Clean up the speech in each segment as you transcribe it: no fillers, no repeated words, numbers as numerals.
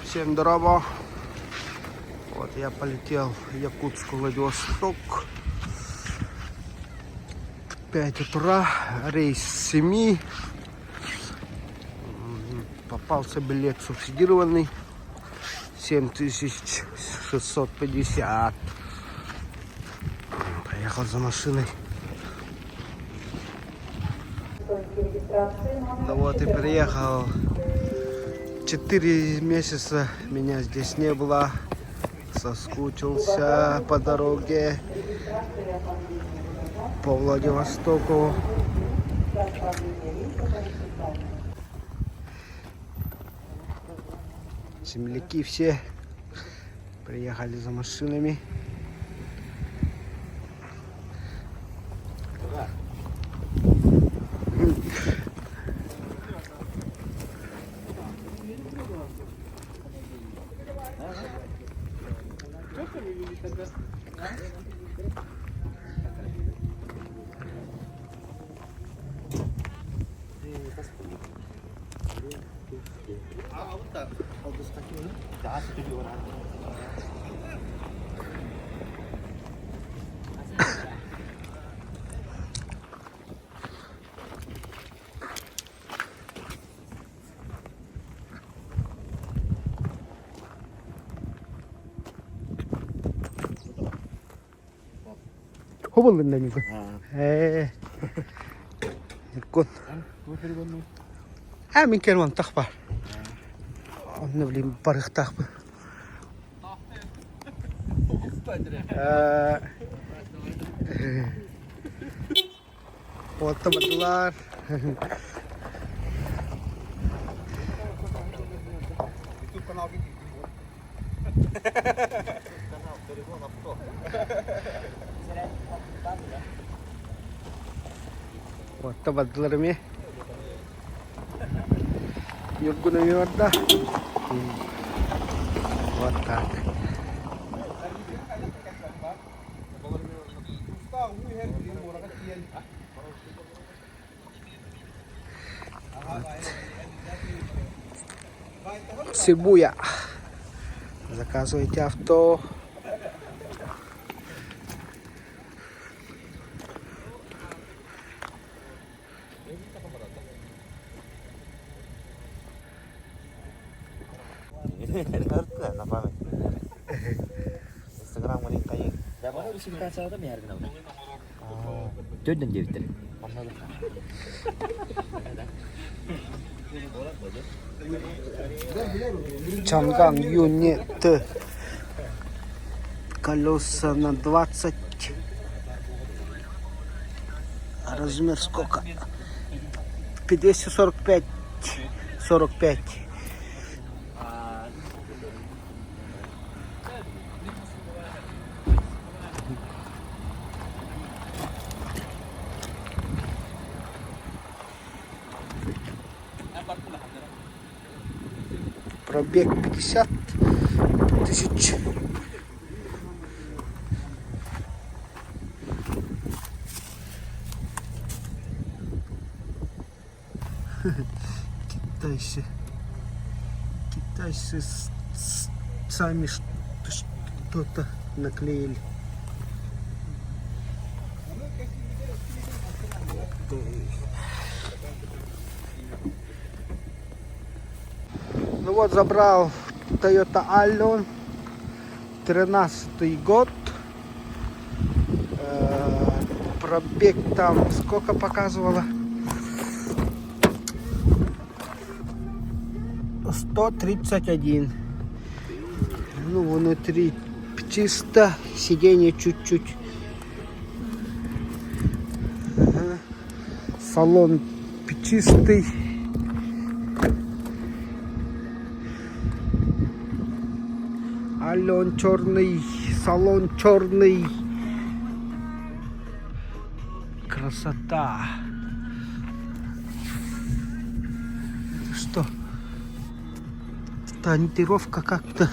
Всем здорово. Вот я полетел в Якутск, Владивосток. 5 утра, рейс с 7. Попался билет субсидированный. 7650. Поехал за машиной. Да вот и приехал. 4 месяца меня здесь не было. Соскучился по дороге по Владивостоку. Земляки все приехали за машинами. 호벌른다니까. 에. 이건. 아, 민께는 딱 봐. 오늘 우리 빠르게 딱 봐. Вот табатлар. Вот табатларами. Юргунами вода. Вот так. Сибуя. Заказывайте авто. На память. Инстаграм ning kayak. Ya mana di sini kaca itu biar kenapa? Jodoh jadi betul. Чанган юнит. Колеса на 20. Размер сколько? 245. 45. Пробег 50 тысяч. Китайцы сами что-то наклеили. Ну вот, забрал Toyota Allion, 13-й год. Пробег там сколько показывало? 131. Ну, внутри чисто, сиденье чуть-чуть. Салон чистый. Ален черный, салон черный. Красота. Что? Тонировка как-то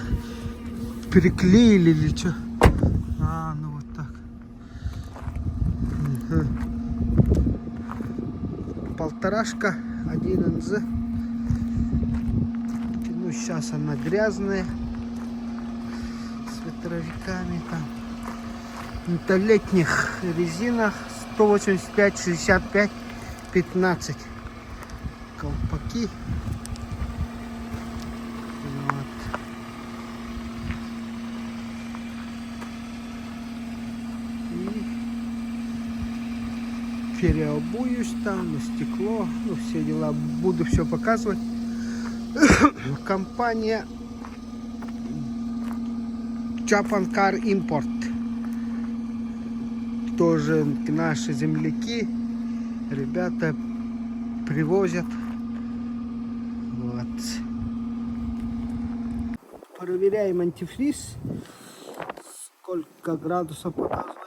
переклеили или что? А, ну вот так. Полторашка, 1 НЗ. сейчас она грязная. С ветровиками там. На летних резинах 185, 65, 15. Колпаки. Вот. И переобуюсь там на стекло. Ну, все дела. Буду все показывать. Компания Japan Car Import. Тоже наши земляки. Ребята привозят. Вот. Проверяем антифриз. Сколько градусов показывает.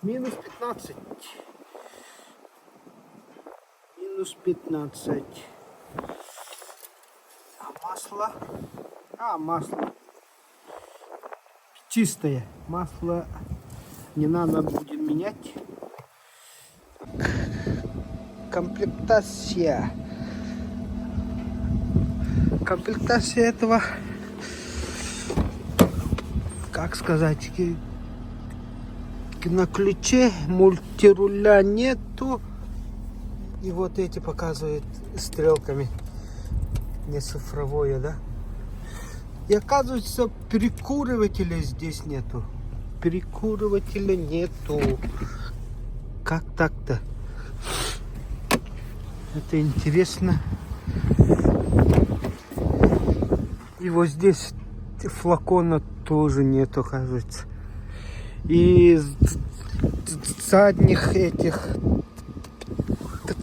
Минус 15. Минус 15. А масло? Масло чистое. Масло не надо будет менять. Комплектация. Комплектация этого, как сказать, на ключе мультируля нету. И вот эти показывают стрелками. Не цифровое, да? И оказывается, перекуривателя здесь нету. Перекуривателя нету. Как так-то? Это интересно. И вот здесь флакона тоже нету, оказывается. И задних этих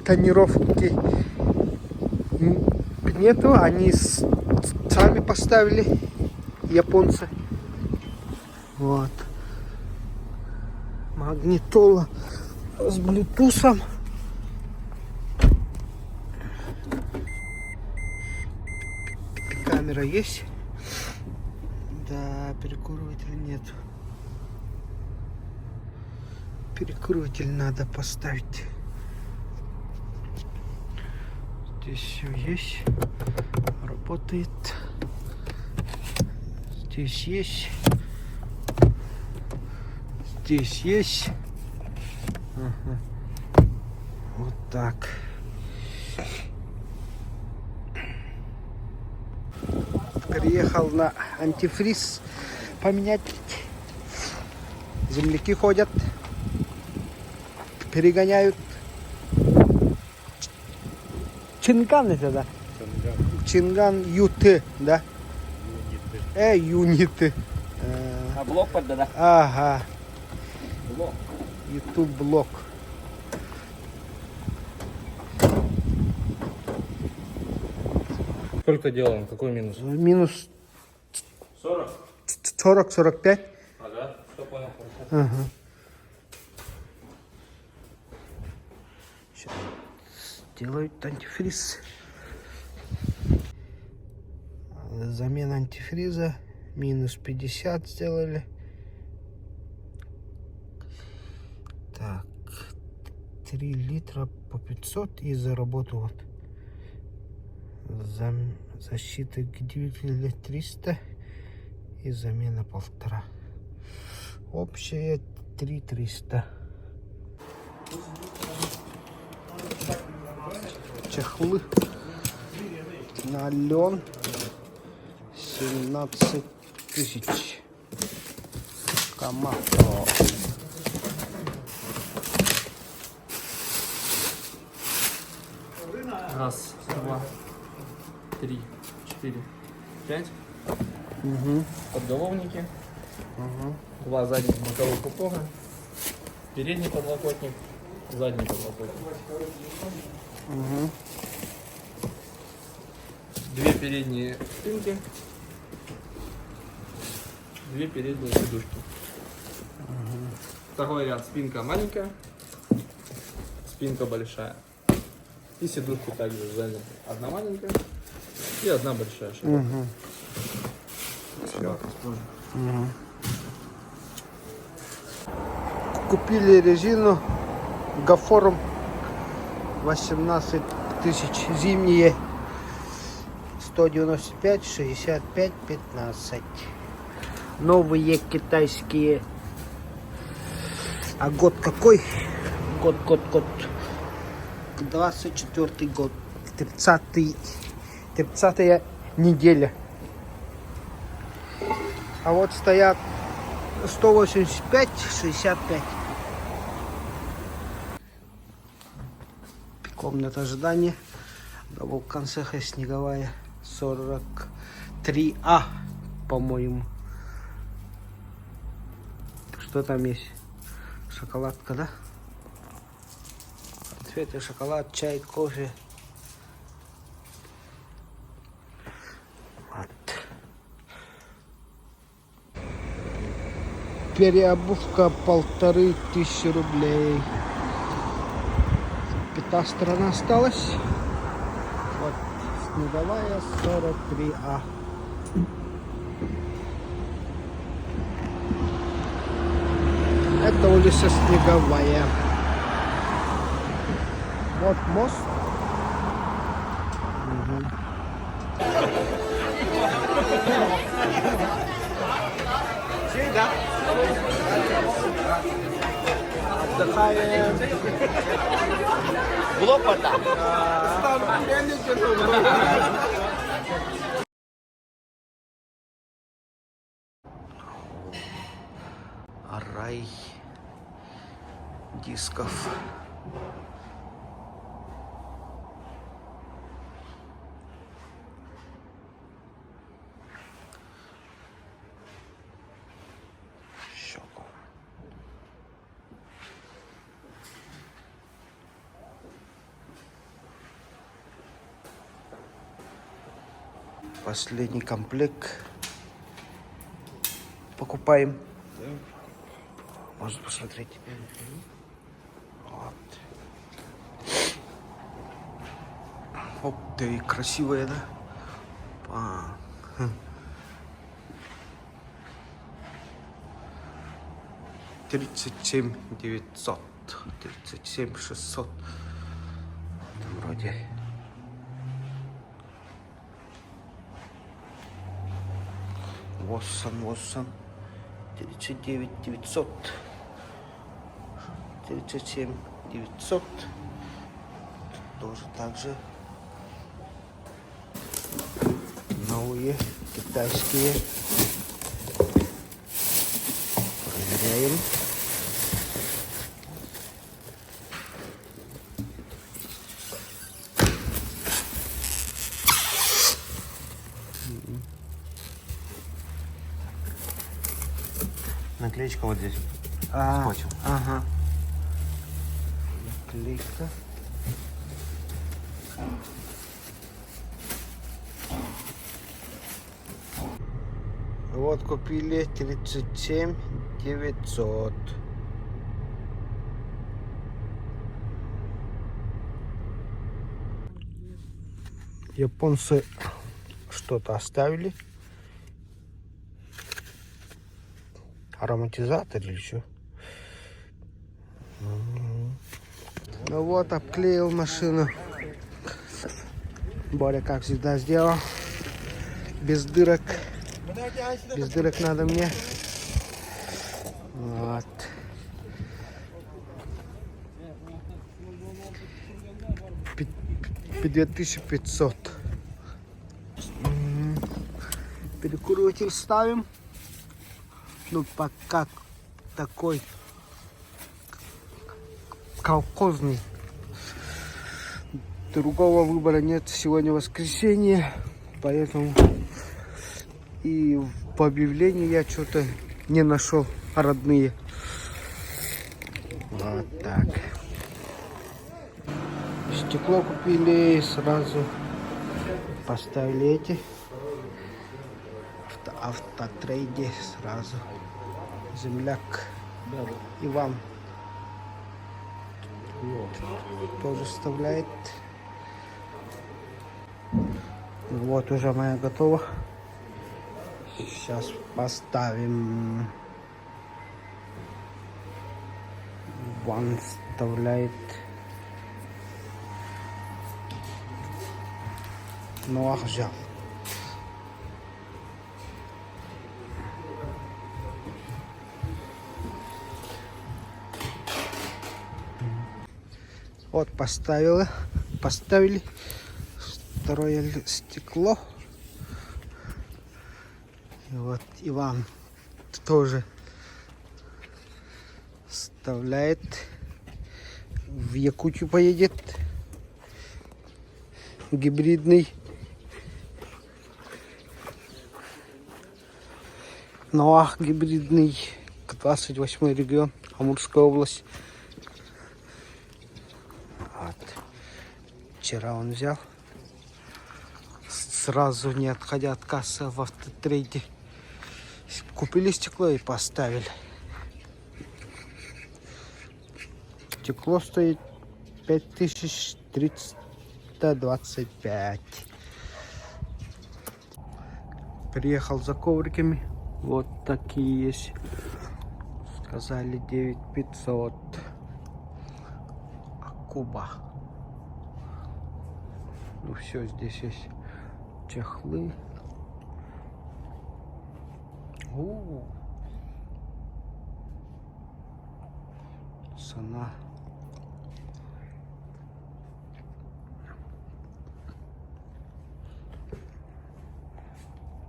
тонировки нету. Они сами поставили, японцы. Вот. Магнитола с блютусом. Камера есть. Да, перекуривателя нет. Перекуриватель надо поставить. Здесь все есть. Работает. Здесь есть. Здесь есть. Ага. Вот так. Приехал на антифриз поменять. Земляки ходят, перегоняют. Чинган это, да? Чинган ют, да? Юниты. А блок подда? Ага. Блок. YouTube блок. Сколько делаем? Какой минус? Минус 40? 40-45. Ага, все понял. Ага. Сейчас делают антифриз. Замена антифриза. Минус 50 сделали. Так. 3 литра по 500 и за работу вот. Защита двигателя 300 и замена 1,5. Общая 3300. Чехлы на лен 17 тысяч. Камато. Раз, два, три, четыре, пять. Угу. Подголовники. Угу. Два задних боковых упора. Передний подлокотник. Задний подлокотник. Угу. Две передние спинки. Две передние сидушки. Второй ряд. Спинка маленькая. Спинка большая. И сидушки также сзади. Одна маленькая и одна большая. Угу. Все. Угу. Купили резину Гафорум 18 тысяч. Зимние 195, 65, 15. Новые китайские. А год какой? Год. 24 год. 30-я неделя. А вот стоят 185, 65. Комната ожидания. Вулкан Сеха снеговая 43А, по-моему. Что там есть? Шоколадка, да? Конфеты, шоколад, чай, кофе. Вот. Переобувка 1500 рублей. Пятая сторона осталась. Вот снеговая 43А. Это улица Снеговая. Вот мост. Отдыхаем. Блок порта. Рай дисков. Щеку. Последний комплект покупаем. Можно посмотреть. Вот. Оп, да и красивая, да? 37 900, 37 600. Там вроде. Воссон. 39 900. 37 900. Тоже так же. Новые китайские. Проверяем. Наклеечка вот здесь. Скотчем. Ага. Наклейка. Вот купили 37 900. Японцы что-то оставили. Ароматизатор или что? Ну вот, обклеил машину. Боря, как всегда, сделал. Без дырок. Без дырок надо мне. Вот. Пи- 2500. Перекуриватель ставим. Ну, пока такой колхозный. Другого выбора нет. Сегодня воскресенье, поэтому и по объявлению я что-то не нашел родные. Вот так. Стекло купили и сразу поставили эти. Автотрейде сразу. Земляк Иван тоже вставляет. Вот уже моя готова. Сейчас поставим. Иван вставляет. Ноах взял. Вот поставили второе стекло. И вот Иван тоже вставляет. В Якутию поедет. Гибридный. Ноах гибридный. 28 регион. Амурская область. Вот. Вчера он взял. Сразу, не отходя от кассы в автотрейде. Купили стекло и поставили. Стекло стоит 5325. Приехал за ковриками. Вот такие есть. Сказали 9500. Акуба. Ну все, здесь есть чехлы. Цена.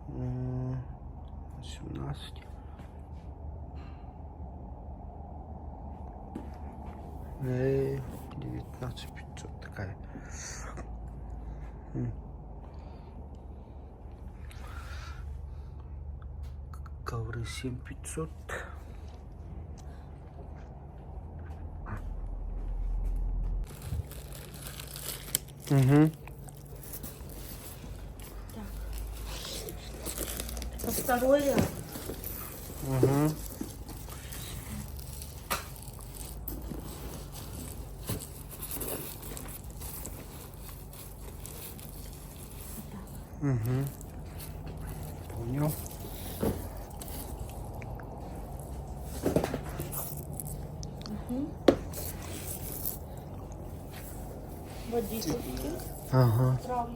М, 18. 19500 такая. Ковры 7500. Угу. А второй ряд. Угу. Угу. Понял. Водительский. Ага. Правый.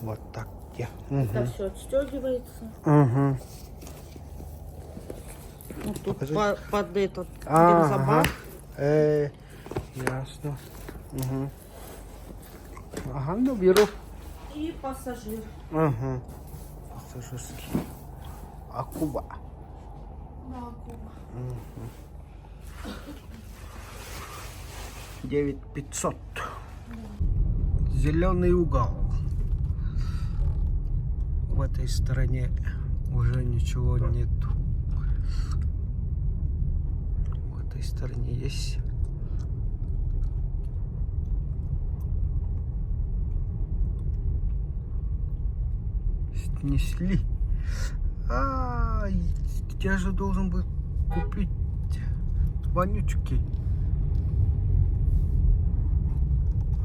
Вот так. Это все отстегивается. Угу. Вот тут Покажи. под этот Ага. бензобак. Ясно. Угу. Ага, ну беру. И пассажир. Ага. Пассажирский. Акуба. Да, Куба. 9500. Зеленый угол. В этой стороне уже ничего нету. В этой стороне есть. Снесли. Я же должен был купить вонючки.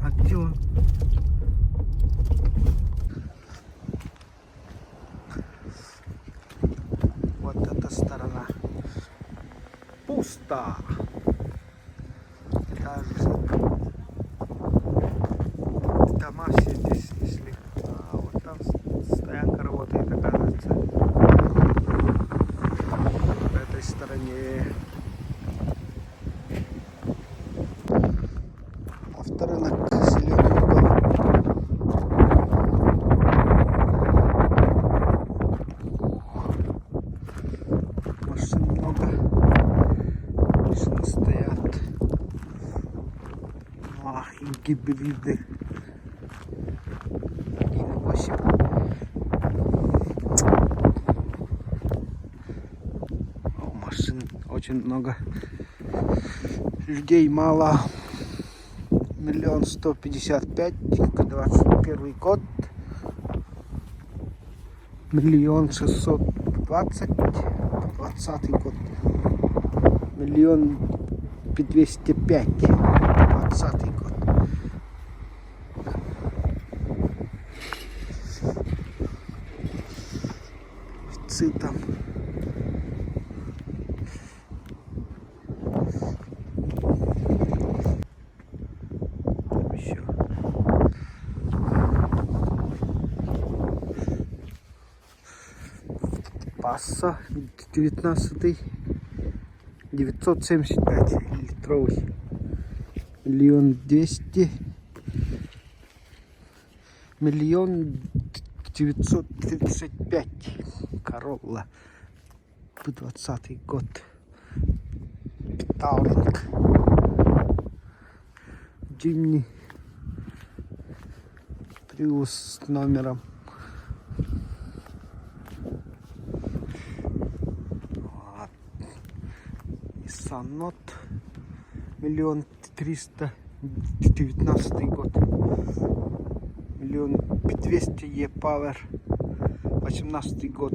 А где он? Вот эта сторона пусто. Даже дома все здесь снесли. А вот там стоянка работает, оказывается. В этой стороне. Авторынок, зеленый угол. Машин много. Машины стоят. И гибриды. 1.8. Машин очень много. Людей мало. 1 155 000, 21 год. 1 620 000, 20 год. 1 205 000, 20 год. Цитам Пасса 19 975 литровый. 1 200 000 935. Королла. 20 год. Тауринг. Джимни. Приус с номером. Вот. Nissan Note. 1 300 19 год. 1 200 E-Power. 18 год.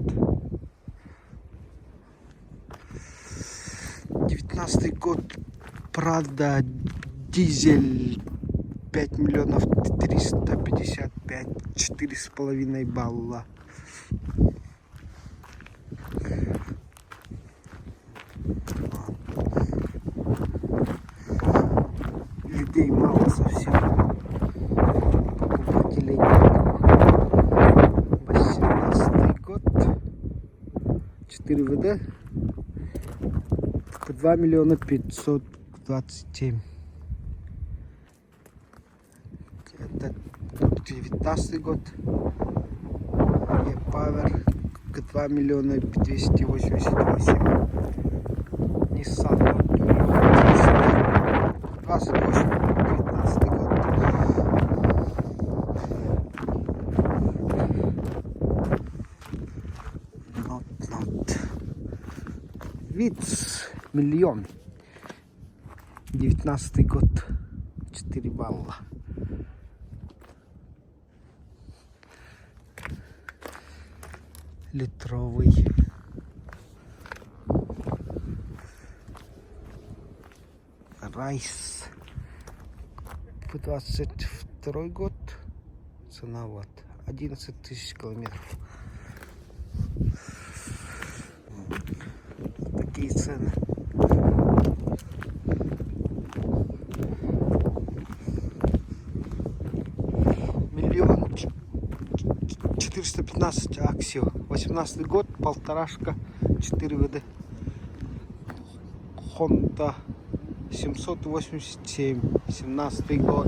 19 год. Правда, дизель 5 миллионов 355, 4,5 балла. Людей мало совсем. Покупателей нет. 18 год. 4 ВД. 2 миллиона 527. Это 19 год. E-Power. 2 миллиона 288. Nissan 28, 19 год. Not. Виц 1 000 000. 19 год. 4 балла. Литровый. Райс. 22 год. Цена вот 11 тысяч километров. Такие цены. Миллион 415 Аксио. 18 год, полторашка, 4 ВД. Honda 787, 17 год.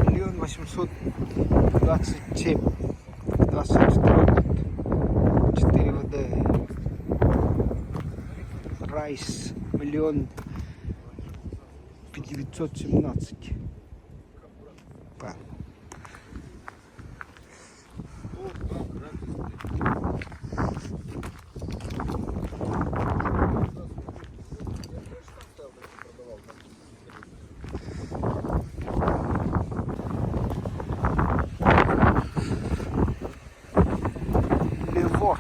Миллион 827, 22 год, 4 ВД. Райс 1 917. Левор.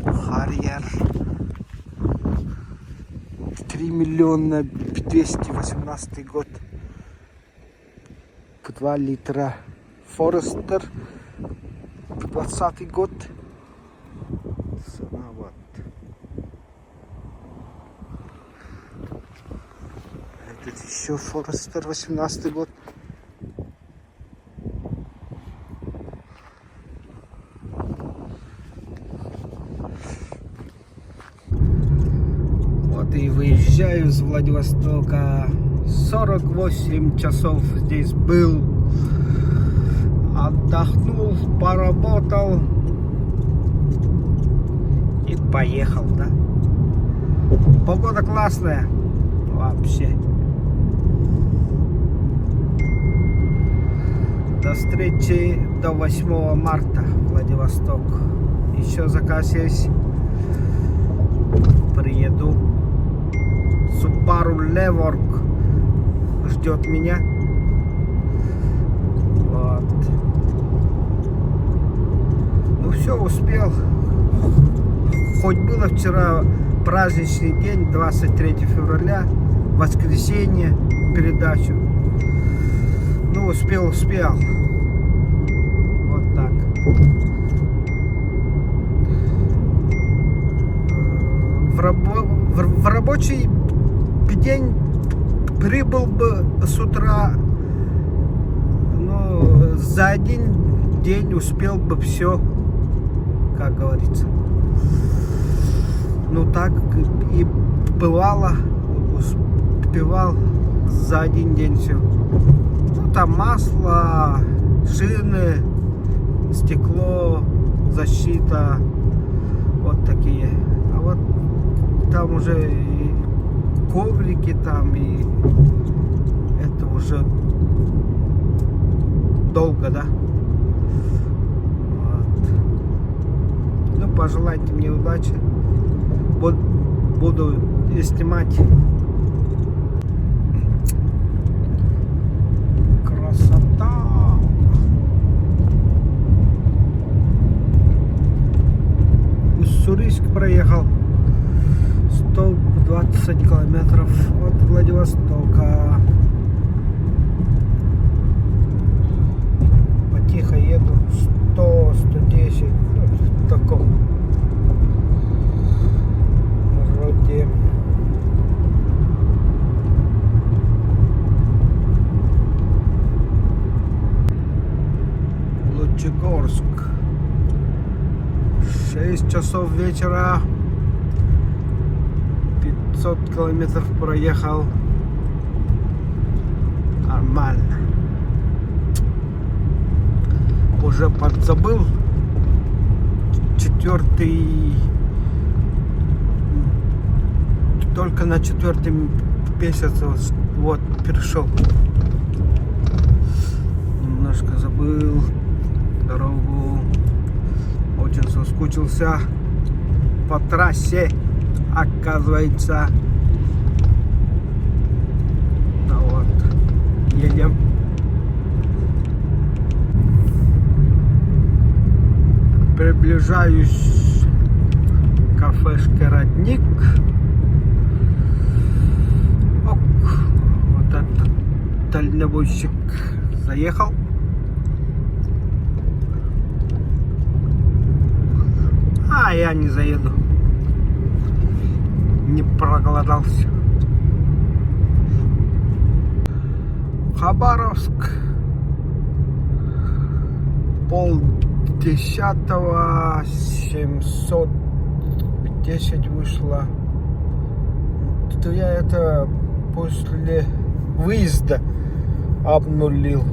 Харьер 3 миллиона 218 год. 2 литра. Форестер 20 год. Цена вот. Этот еще Форестер 18 год. И выезжаю из Владивостока. 48 часов здесь был. Отдохнул, поработал и поехал, да? Погода классная вообще. До встречи до 8 марта, Владивосток. Еще заказ есть. Приеду. Subaru Levorg ждет меня. Вот. Ну все, успел. Хоть было вчера праздничный день, 23 февраля, воскресенье, передачу. Ну, успел. Вот так. в рабочий день прибыл бы с утра, но за один день успел бы все, как говорится. Ну так и бывало, успевал за один день все. Ну там масло, шины, стекло, защита, вот такие. А вот там уже и коврики там, и это уже долго, да? Вот. Ну, пожелайте мне удачи. Буду снимать. Красота! Уссурийск проехал 120 километров от Владивостока. Потихо еду 100-110, ну, в таком роде. Лучегорск. 6 часов вечера. 500 километров проехал. Нормально. Уже подзабыл. 4-й. Только на 4-й месяц вот перешел. Немножко забыл дорогу. Очень соскучился по трассе, оказывается. Да вот, едем. Приближаюсь к кафешке «Родник». Ок, вот этот дальнобойщик заехал. А я не заеду. Не проголодался. Хабаровск. 9:30, 710 вышло. То я это после выезда обнулил.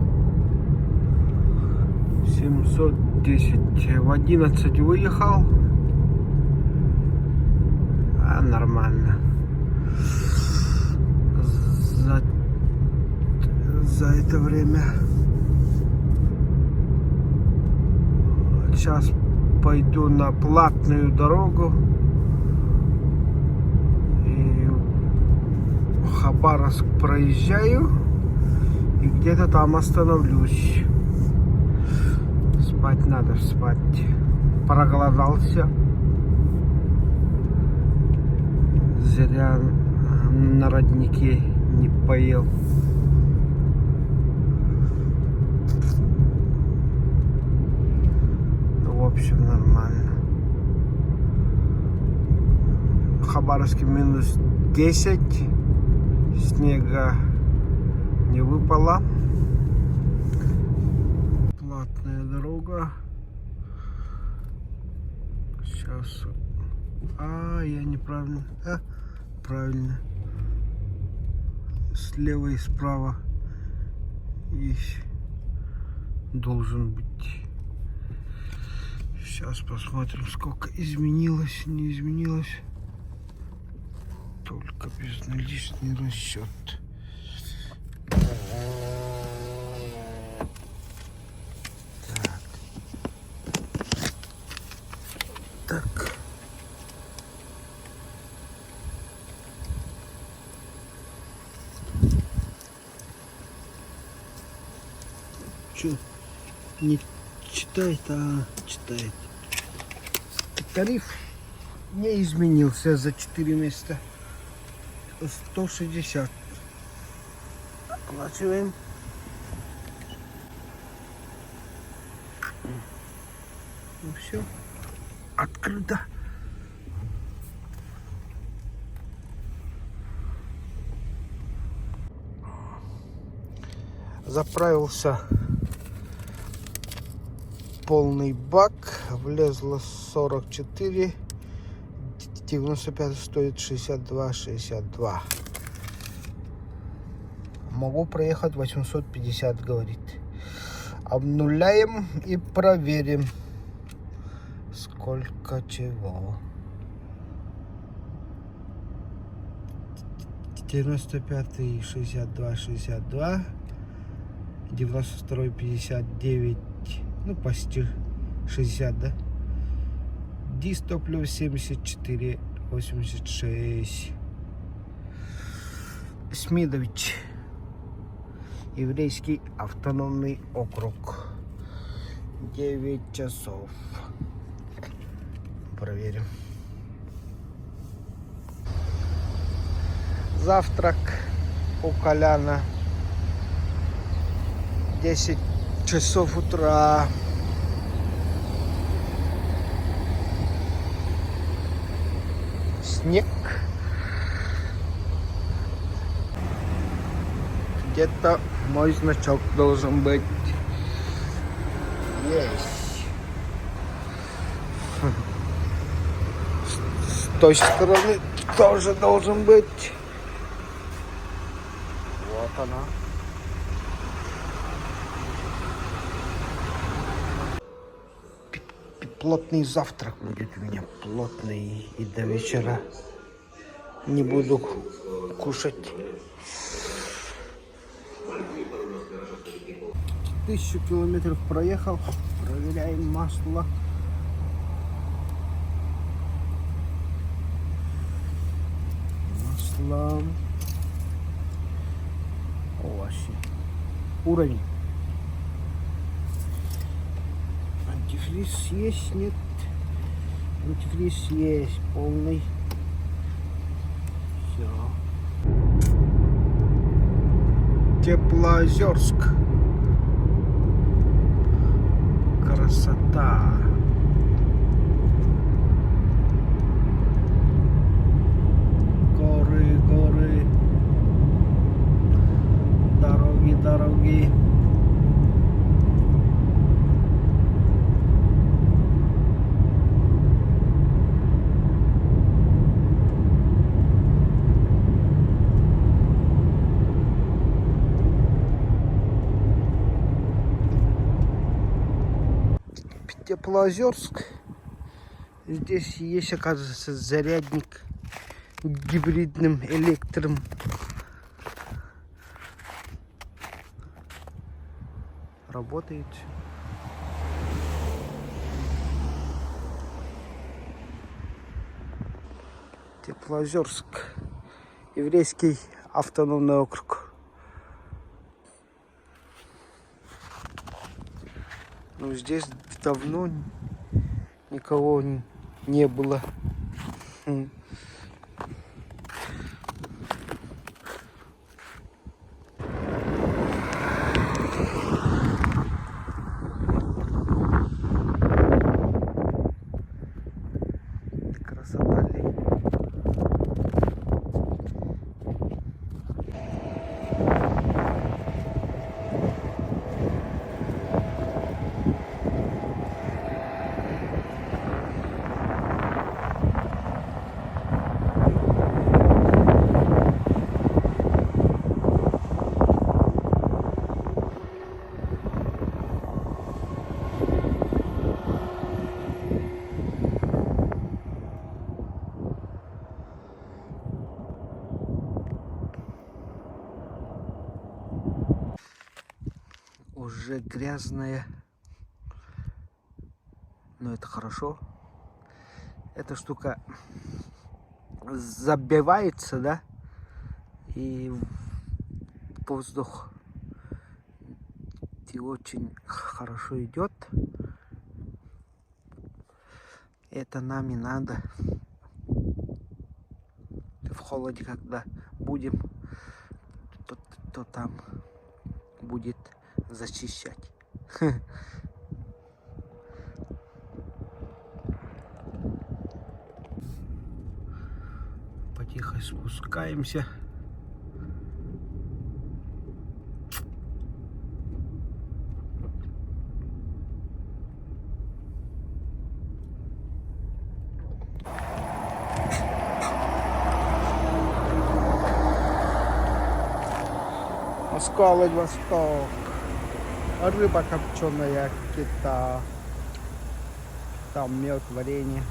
710. В 11 выехал. А, нормально. За это время. Сейчас пойду на платную дорогу. И Хабаровск проезжаю. И где-то там остановлюсь. Спать надо, спать. Проголодался. Зря на роднике не поел. В общем, нормально. В Хабаровске минус 10. Снега не выпало. Платная дорога. Сейчас. Я неправильно. Правильно. Слева и справа. И должен быть. Сейчас посмотрим, сколько изменилось, не изменилось. Только безналичный расчет. Так. Чё? Не читает, а читает. Тариф не изменился за 4 месяца. 160. Оплачиваем. Ну все. Открыто. Заправился полный бак, влезло 44, 95 стоит 62,62. Могу проехать 850, говорит. Обнуляем и проверим, сколько чего. 95 62 62, 92 59, ну почти 60, да? Дистопливо 74 86. Смидович, еврейский автономный округ. 9 часов. Проверим. Завтрак у Коляна. 10 часов утра. Снег. Где-то мой значок должен быть. Есть. С той стороны тоже должен быть. Вот она. Плотный завтрак будет у меня. Плотный. И до вечера не буду кушать. 1000 километров проехал. Проверяем масло. Масло. Овощи. Уровень. Антифриз есть, нет? Антифриз есть, полный. Все. Теплоозерск. Красота. Горы, горы. Дороги, дороги. Теплоозерск. Здесь есть, оказывается, зарядник гибридным электром. Работает. Теплоозерск. Еврейский автономный округ. Ну, здесь давно никого не было. Красота ли? Уже грязная, но это хорошо. Эта штука забивается, да, и воздух и очень хорошо идет. Это нам и надо. В холоде, когда будем, то там будет зачищать. Потихо спускаемся. Москва, Владивосток. Рыба копченая, кита. Там мед, варенье.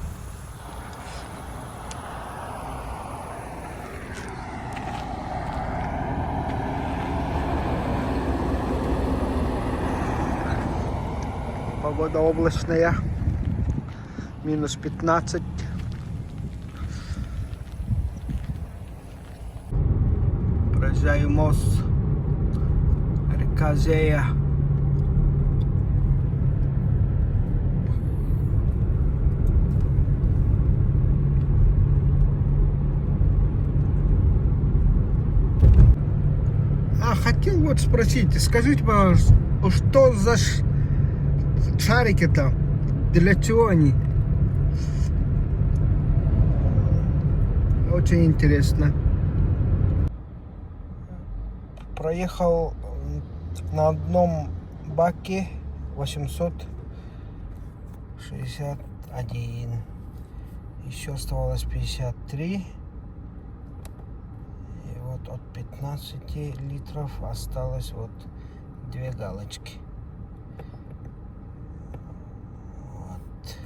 Погода облачная. Минус 15. Проезжаю мост. Река Зея. Хотел вот спросить, скажите, пожалуйста, что за шарики там? Для чего они? Очень интересно. Проехал на одном баке 861. Еще оставалось 53. И вот от 15 литров осталось вот 2 галочки. Вот.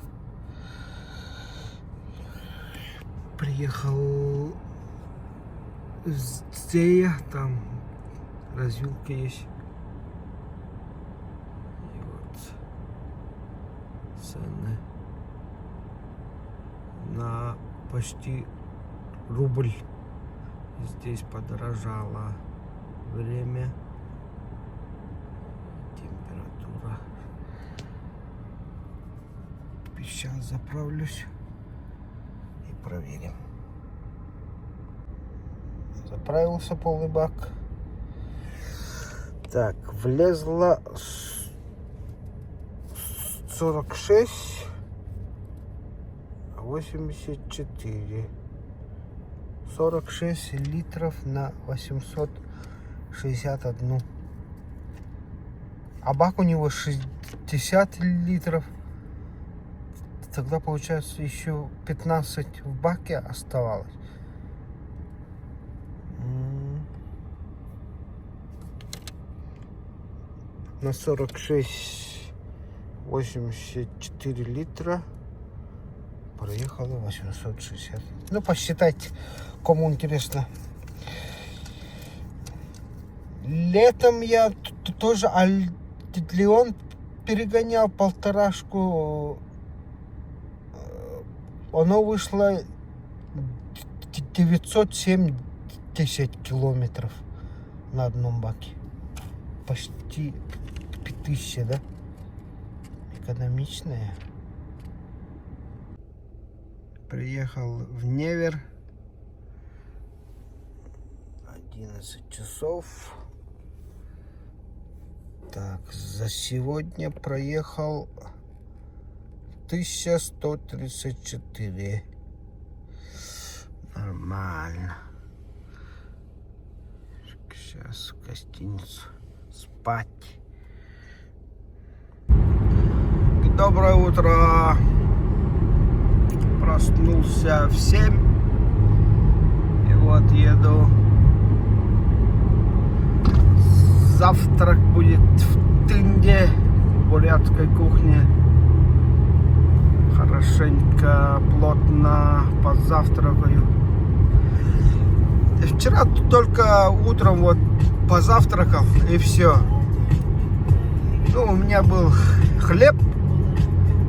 Приехал здесь, там развилка есть. И вот цены на почти рубль. Здесь подорожало время, температура. Сейчас заправлюсь и проверим. Заправился полный бак. Так, влезло 46, 84. 46 литров на 861. А бак у него 60 литров. Тогда получается еще 15 в баке оставалось. На 46 84 литра проехало 860. Ну, посчитайте, кому интересно. Летом я тоже Альдеон перегонял полторашку. Оно вышло 970 километров на одном баке. Почти 5000, да? Экономичная. Приехал в Невер. 11 часов. Так, за сегодня проехал 1134. Нормально. Сейчас в гостиницу спать. Доброе утро. Проснулся в 7. И вот еду. Завтрак будет в тынде, в бурятской кухне. Хорошенько, плотно позавтракаю. Вчера только утром вот позавтракал и все. Ну, у меня был хлеб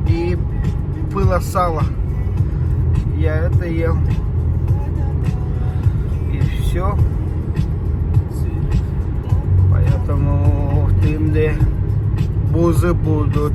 и было сало. Я это ел. И все. Поэтому в тынде бузы будут.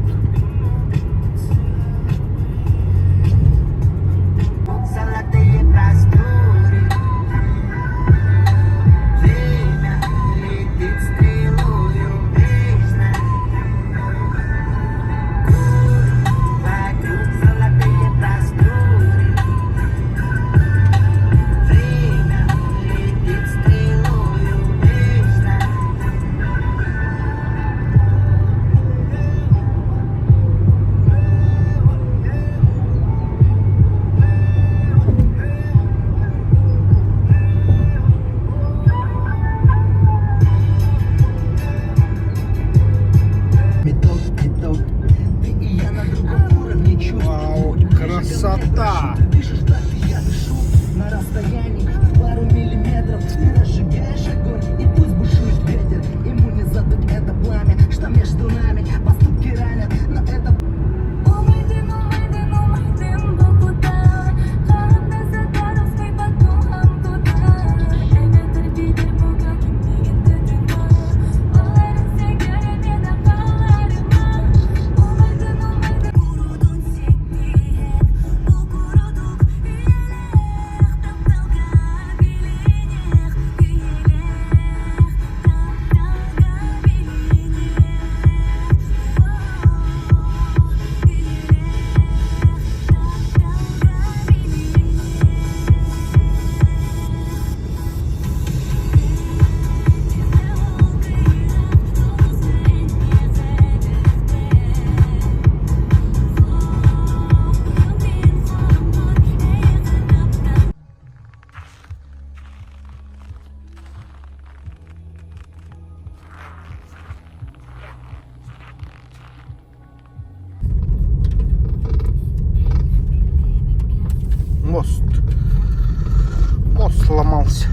мост сломался.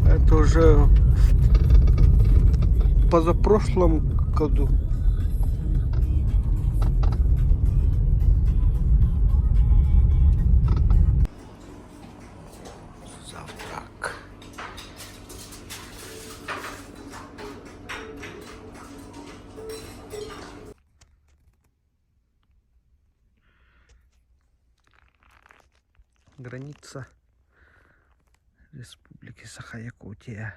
Это уже в позапрошлом году. Завтрак. Граница Республики Саха-Якутия.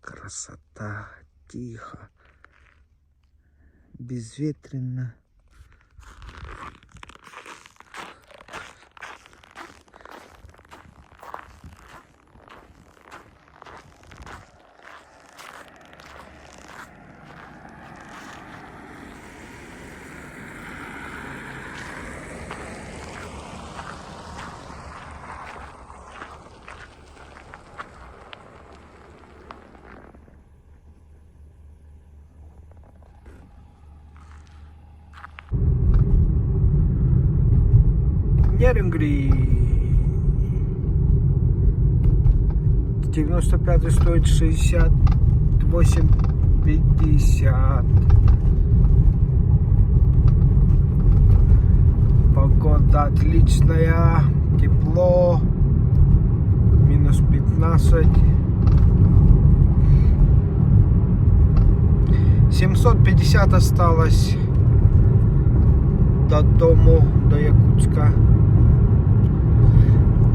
Красота, тихо, безветренно. Нерингри. 95 стоит 68,50. Погода отличная, тепло, минус 15. 750 осталось до дому, до Якутска.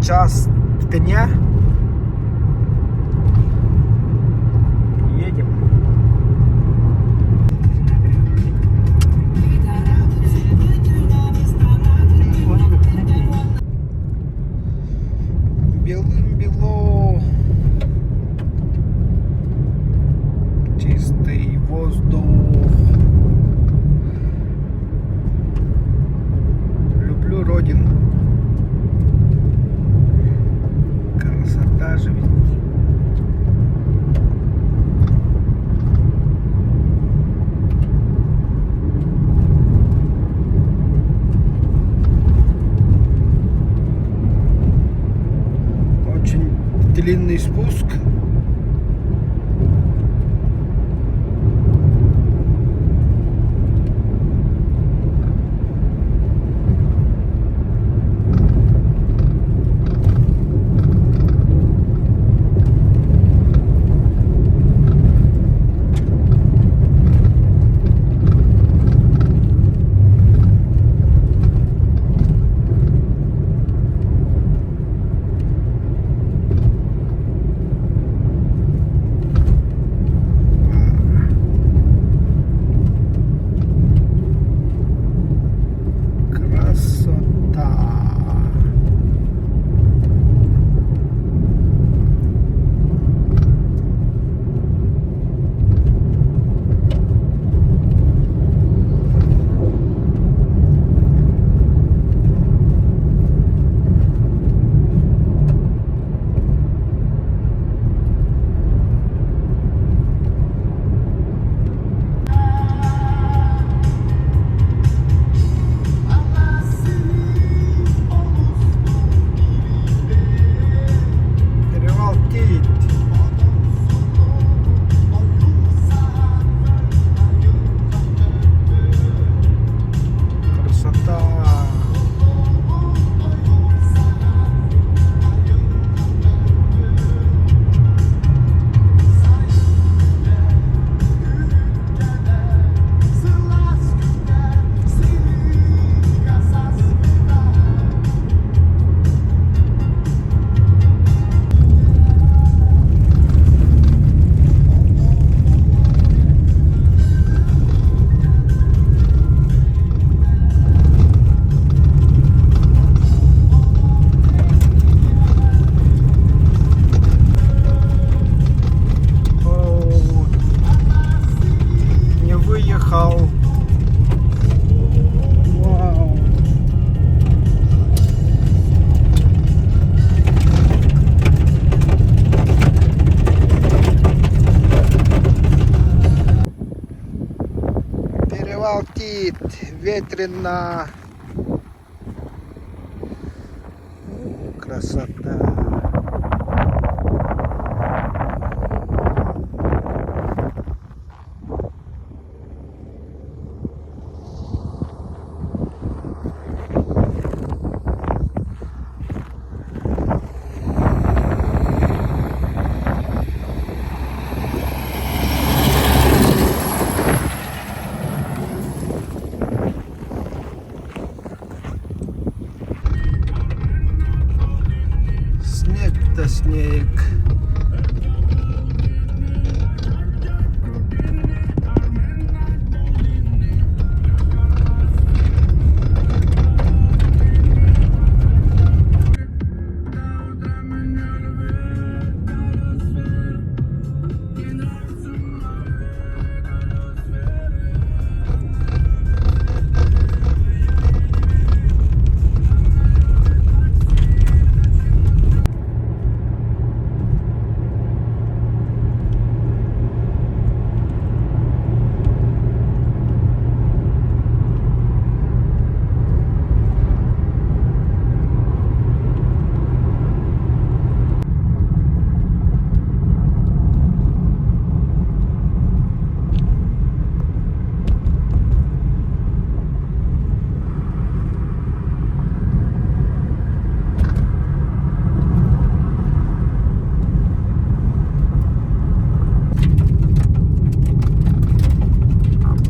Час дня. Едем. Белым-бело. Чистый воздух. Люблю родину. Красота же ведь. Очень длинный спуск. ветрено. красота. Снег да снег.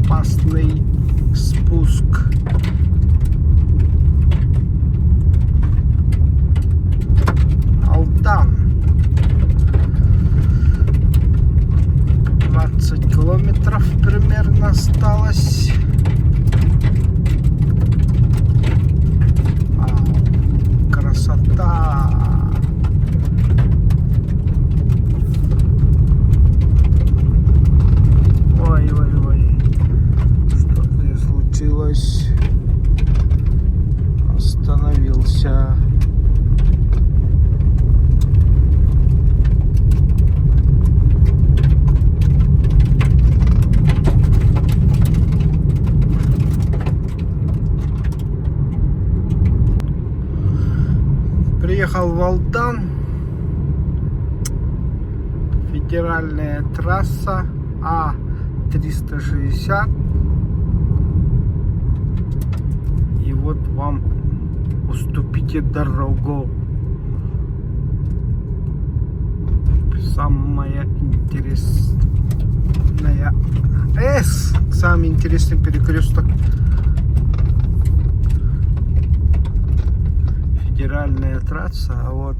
Опасный спуск. Алдан. 20 километров примерно осталось. Вау, красота. Ой-ой-ой. Что здесь случилось? Остановился. Приехал в Алдан. Федеральная трасса А360. И вот вам уступите дорогу. Самая интересная самый интересный перекресток. Федеральная трасса, а вот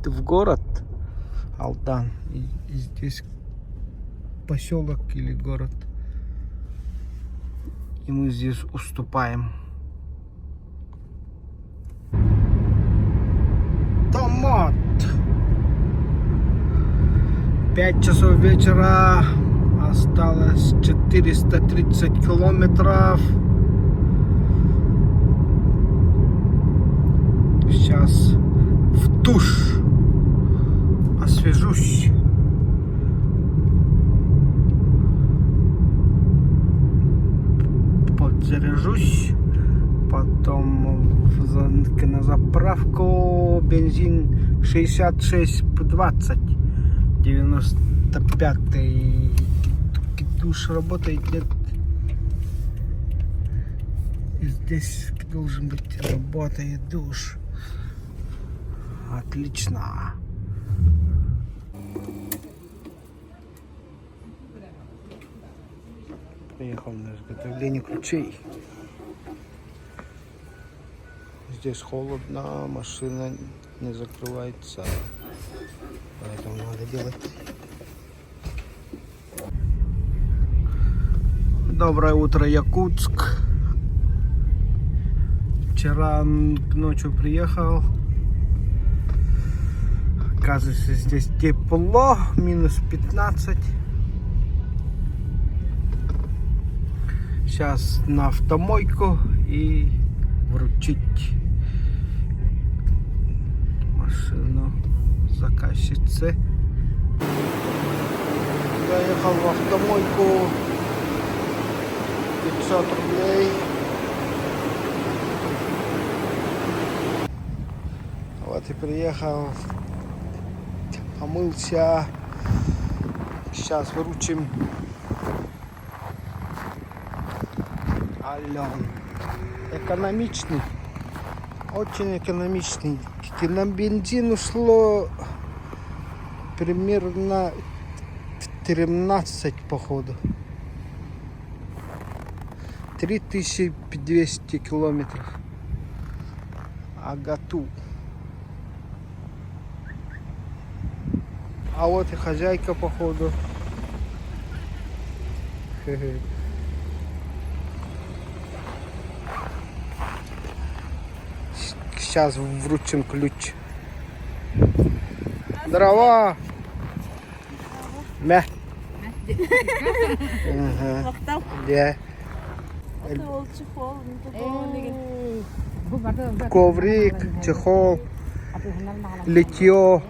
в город Алдан. И здесь поселок или город. И мы здесь уступаем. Томат. 5 часов вечера. Осталось 430 километров. Сейчас в душ. Освежусь. Подзаряжусь. Потом на заправку. Бензин 66,20. 95-й. Душ работает, нет? И здесь должен быть, работает душ. Отлично. Приехал на изготовление ключей. Здесь холодно, машина не закрывается, поэтому надо делать. Доброе утро, Якутск. Вчера ночью приехал. Оказывается, здесь тепло, минус 15. Сейчас на автомойку и вручить машину заказчице. Заехал в автомойку. 500 рублей. Вот и приехал, помылся. Сейчас выручим Ален. Экономичный, очень экономичный. На бензин ушло примерно 13 походу. 3200 километров. Агату. А вот и хозяйка походу. Сейчас вручим ключ. Дрова. Мя. Мақтал. Да. Ол чехол. Коврик, чехол, литье.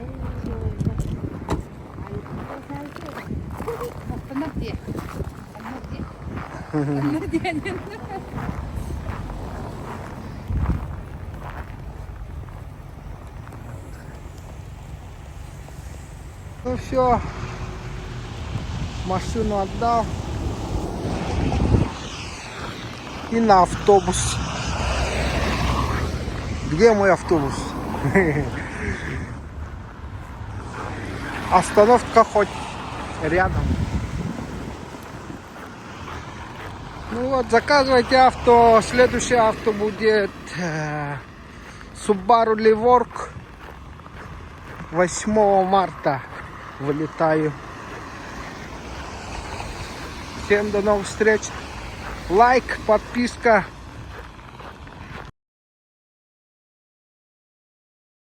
Ну все, машину отдал и на автобус. Где мой автобус? Остановка хоть рядом. Ну вот, заказывайте авто. Следующее авто будет Subaru Levorg. 8 марта вылетаю. Всем до новых встреч. Лайк, подписка.